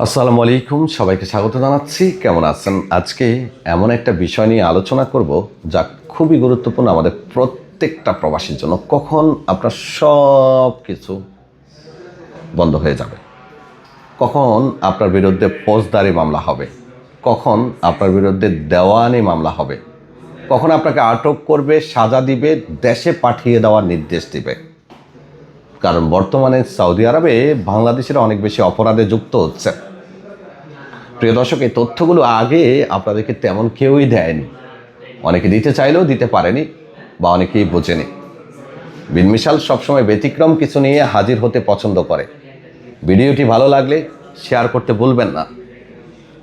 আসসালামু আলাইকুম, সবাইকে স্বাগত জানাচ্ছি। কেমন আছেন? আজকে এমন একটা বিষয় নিয়ে আলোচনা করব যা খুবই গুরুত্বপূর্ণ আমাদের প্রত্যেকটা প্রবাসীর জন্য। কখন আপনার সব কিছু বন্ধ হয়ে যাবে, কখন আপনার বিরুদ্ধে ফৌজদারি মামলা হবে, কখন আপনার বিরুদ্ধে দেওয়ানি মামলা হবে, কখন আপনাকে আটক করবে, সাজা দিবে, দেশে পাঠিয়ে দেওয়ার নির্দেশ দিবে। কারণ বর্তমানে সৌদি আরবে বাংলাদেশের অনেক বেশি অপরাধে যুক্ত হচ্ছে। প্রিয় দর্শক, এই তথ্যগুলো আগে আপনাদেরকে তেমন কেউই দেয়নি। অনেকে দিতে চাইলেও দিতে পারেনি বা অনেকেই বোঝেনি। বিন মিশাল সবসময় ব্যতিক্রম কিছু নিয়ে হাজির হতে পছন্দ করে। ভিডিওটি ভালো লাগলে শেয়ার করতে ভুলবেন না।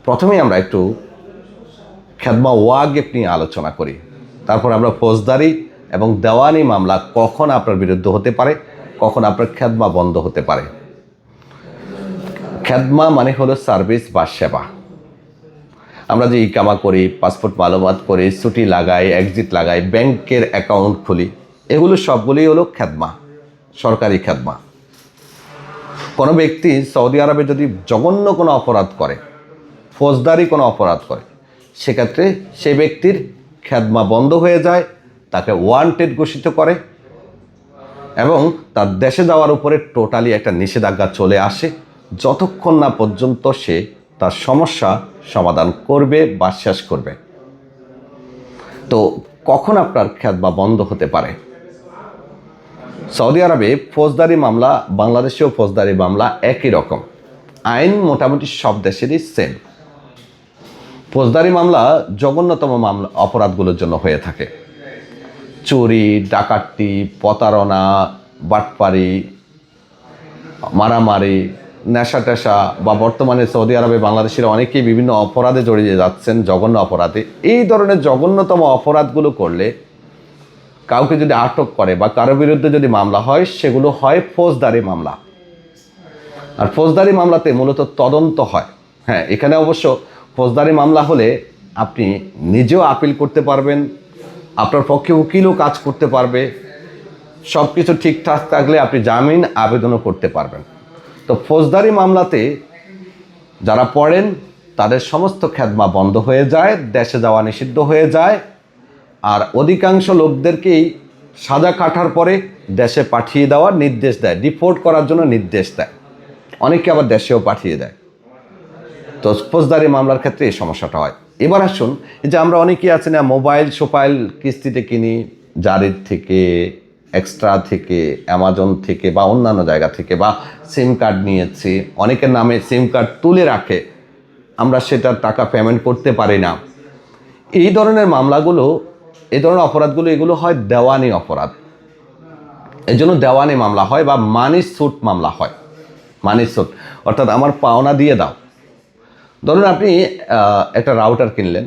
প্রথমেই আমরা একটু খেদমা ওয়াগিব নিয়ে আলোচনা করি, তারপর আমরা ফৌজদারি এবং দেওয়ানি মামলা কখন আপনার বিরুদ্ধে হতে পারে, কখন আপনার খেদমা বন্ধ হতে পারে। খেদমা মানে হলো সার্ভিস বা সেবা। আমরা যে ইকামা করি, পাসপোর্ট মালুমাত করি, ছুটি লাগাই, এক্সিট লাগাই, ব্যাংকের অ্যাকাউন্ট খুলি, এগুলো সবগুলোই হলো খেদমা, সরকারি খেদমা। কোনো ব্যক্তি সৌদি আরবে যদি জঘন্য কোনো অপরাধ করে, ফৌজদারি কোনো অপরাধ করে, সেক্ষেত্রে সে ব্যক্তির খেদমা বন্ধ হয়ে যায়, তাকে ওয়ান্টেড ঘোষিত করে এবং তার দেশে যাওয়ার উপরে টোটালি একটা নিষেধাজ্ঞা চলে আসে, যতক্ষণ না পর্যন্ত সে তার সমস্যা সমাধান করবে বা শেষ করবে। তো কখন আপনার খেদমা বন্ধ হতে পারে? সৌদি আরবে ফৌজদারি মামলা, বাংলাদেশেও ফৌজদারি মামলা একই রকম। আইন মোটামুটি সব দেশেরই সেম। ফৌজদারি মামলা জঘন্যতম মামলা অপরাধগুলোর জন্য হয়ে থাকে। চুরি, ডাকাতি, প্রতারণা, বাটপারি, মারামারি, নেশা টেশা বা বর্তমানে সৌদি আরবে বাংলাদেশের অনেকেই বিভিন্ন অপরাধে জড়িয়ে যাচ্ছেন, জঘন্য অপরাধে। এই ধরনের জঘন্যতম অপরাধগুলো করলে কাউকে যদি আটক করে বা কারো বিরুদ্ধে যদি মামলা হয়, সেগুলো হয় ফৌজদারি মামলা। আর ফৌজদারি মামলাতে মূলত তদন্ত হয়। হ্যাঁ, এখানে অবশ্য ফৌজদারি মামলা হলে আপনি নিজেও আপিল করতে পারবেন, আপনার পক্ষে উকিলও কাজ করতে পারবে, সব কিছু ঠিকঠাক থাকলে আপনি জামিন আবেদনও করতে পারবেন। তো ফৌজদারি মামলাতে যারা পড়েন তাদের সমস্ত খেদমা বন্ধ হয়ে যায়, দেশে যাওয়া নিষিদ্ধ হয়ে যায়। আর অধিকাংশ লোকদেরকেই সাজা কাটার পরে দেশে পাঠিয়ে দেওয়ার নির্দেশ দেয়, ডিপোর্ট করার জন্য নির্দেশ দেয়। অনেকে আবার দেশেও পাঠিয়ে দেয়। তো ফৌজদারি মামলার ক্ষেত্রে এই সমস্যাটা হয়। এবার আসুন, যে আমরা অনেকেই আছে না, মোবাইল সোপাইল কিস্তিতে কিনি, জারির থেকে, এক্সট্রা থেকে, অ্যামাজন থেকে বা অন্যান্য জায়গা থেকে, বা সিম কার্ড নিয়েছি, অনেকের নামে সিম কার্ড তুলে রাখে, আমরা সেটার টাকা পেমেন্ট করতে পারি না। এই ধরনের মামলাগুলো, এই ধরনের অপরাধগুলো, এগুলো হয় দেওয়ানি অপরাধ। এই জন্য দেওয়ানি মামলা হয় বা মানি স্যুট মামলা হয়। মানি স্যুট অর্থাৎ আমার পাওনা দিয়ে দাও। ধরুন আপনি একটা রাউটার কিনলেন,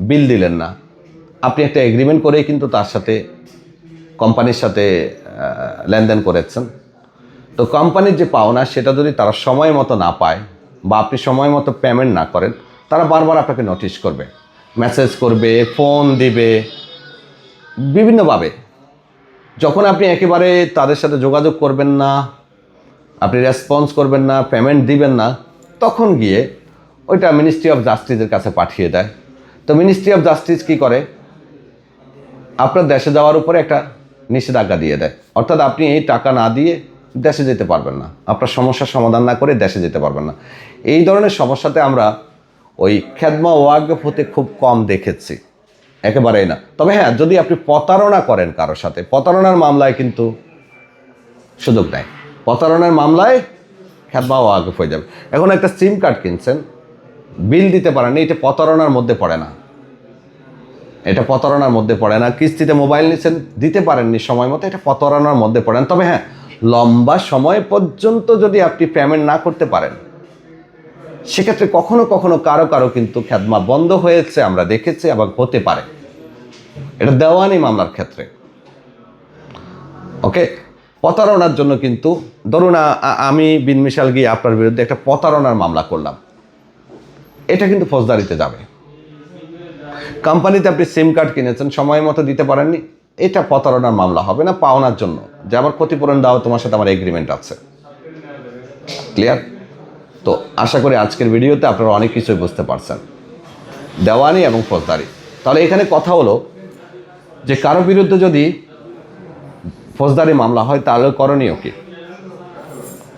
বিল দিলেন না, আপনি একটা এগ্রিমেন্ট করেই কিন্তু তার সাথে, কোম্পানির সাথে লেনদেন করেছেন। তো কোম্পানির যে পাওনা সেটা যদি তারা সময় মতো না পায় বা আপনি সময় মতো পেমেন্ট না করেন, তারা বারবার আপনাকে নোটিশ করবে, মেসেজ করবে, ফোন দিবে, বিভিন্নভাবে। যখন আপনি একেবারে তাদের সাথে যোগাযোগ করবেন না, আপনি রেসপন্স করবেন না, পেমেন্ট দিবেন না, তখন গিয়ে ওইটা মিনিস্ট্রি অফ জাস্টিসের কাছে পাঠিয়ে দেয়। তো মিনিস্ট্রি অফ জাস্টিস কী করে? আপনার দেশে যাওয়ার উপরে একটা নিষেধাজ্ঞা দিয়ে দেয়। অর্থাৎ আপনি এই টাকা না দিয়ে দেশে যেতে পারবেন না, আপনার সমস্যার সমাধান না করে দেশে যেতে পারবেন না। এই ধরনের সমস্যাতে আমরা ওই খেদমা ওয়াকফ হতে খুব কম দেখেছি, একেবারেই না। তবে হ্যাঁ, যদি আপনি প্রতারণা করেন কারোর সাথে, প্রতারণার মামলায় কিন্তু সুযোগ নেয়। প্রতারণার মামলায় খেদমা ওয়াকফ হয়ে যাবে। এখন একটা সিম কার্ড কিনছেন, বিল দিতে পারেন, এটা প্রতারণার মধ্যে পড়ে না, এটা প্রতারণার মধ্যে পড়ে না। কিস্তিতে মোবাইল নিচ্ছেন, দিতে পারেননি সময় মতো, এটা প্রতারণার মধ্যে পড়ে না। তবে হ্যাঁ, লম্বা সময় পর্যন্ত যদি আপনি পেমেন্ট না করতে পারেন, সেক্ষেত্রে কখনো কখনো কারো কারো কিন্তু খেদমা বন্ধ হয়েছে, আমরা দেখেছি, এবং হতে পারে। এটা দেওয়ানি মামলার ক্ষেত্রে। ওকে, প্রতারণার জন্য কিন্তু ধরুন আমি বিন মিশাল গিয়ে আপনার বিরুদ্ধে একটা প্রতারণার মামলা করলাম, এটা কিন্তু ফৌজদারিতে যাবে। কোম্পানিতে আপনি সিম কার্ড কিনেছেন, সময় মতো দিতে পারেননি, এটা প্রতারণার মামলা হবে না, পাওনার জন্য, যে আমার ক্ষতিপূরণ দাও, তোমার সাথে আমার এগ্রিমেন্ট আছে। ক্লিয়ার? তো আশা করি আজকের ভিডিওতে আপনারা অনেক কিছুই বুঝতে পারছেন, দেওয়ানি এবং ফৌজদারি। তাহলে এখানে কথা হলো যে কারো বিরুদ্ধে যদি ফৌজদারি মামলা হয় তাহলে করণীয় কি?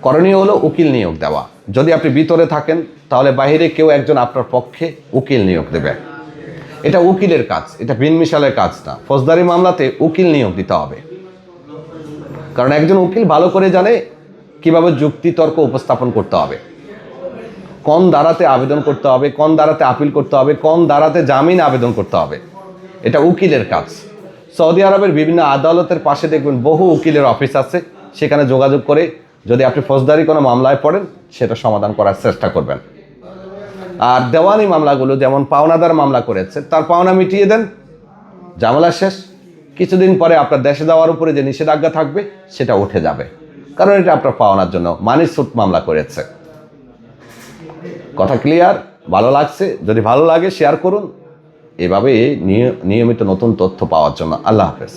করণীয় হলো উকিল নিয়োগ দেওয়া। যদি আপনি ভিতরে থাকেন তাহলে বাইরে কেউ একজন আপনার পক্ষে উকিল নিয়োগ দেবে। এটা উকিলের কাজ, এটা বিন মিশালের কাজ না। ফৌজদারি মামলাতে উকিল নিয়োগ দিতে হবে, কারণ একজন উকিল ভালো করে জানে কিভাবে যুক্তি তর্ক উপস্থাপন করতে হবে, কোন ধারাতে আবেদন করতে হবে, কোন ধারাতে আপিল করতে হবে, কোন ধারাতে জামিন আবেদন করতে হবে। এটা উকিলের কাজ। সৌদি আরবের বিভিন্ন আদালতের পাশে দেখবেন বহু উকিলের অফিস আছে, সেখানে যোগাযোগ করে যদি আপনি ফৌজদারি কোনো মামলায় পড়েন সেটা সমাধান করার চেষ্টা করবেন। আর দেওয়ানি মামলাগুলো, যেমন পাওনাদার মামলা করেছে তার পাওনা মিটিয়ে দেন, ঝামেলা শেষ। কিছুদিন পরে আপনার দেশে যাওয়ার উপরে যে নিষেধাজ্ঞা থাকবে সেটা উঠে যাবে, কারণ এটা আপনার পাওনার জন্য মানি স্যুট মামলা করেছে। কথা ক্লিয়ার? ভালো লাগছে? যদি ভালো লাগে শেয়ার করুন, এভাবে নিয়মিত নতুন তথ্য পাওয়ার জন্য। আল্লাহ হাফেজ।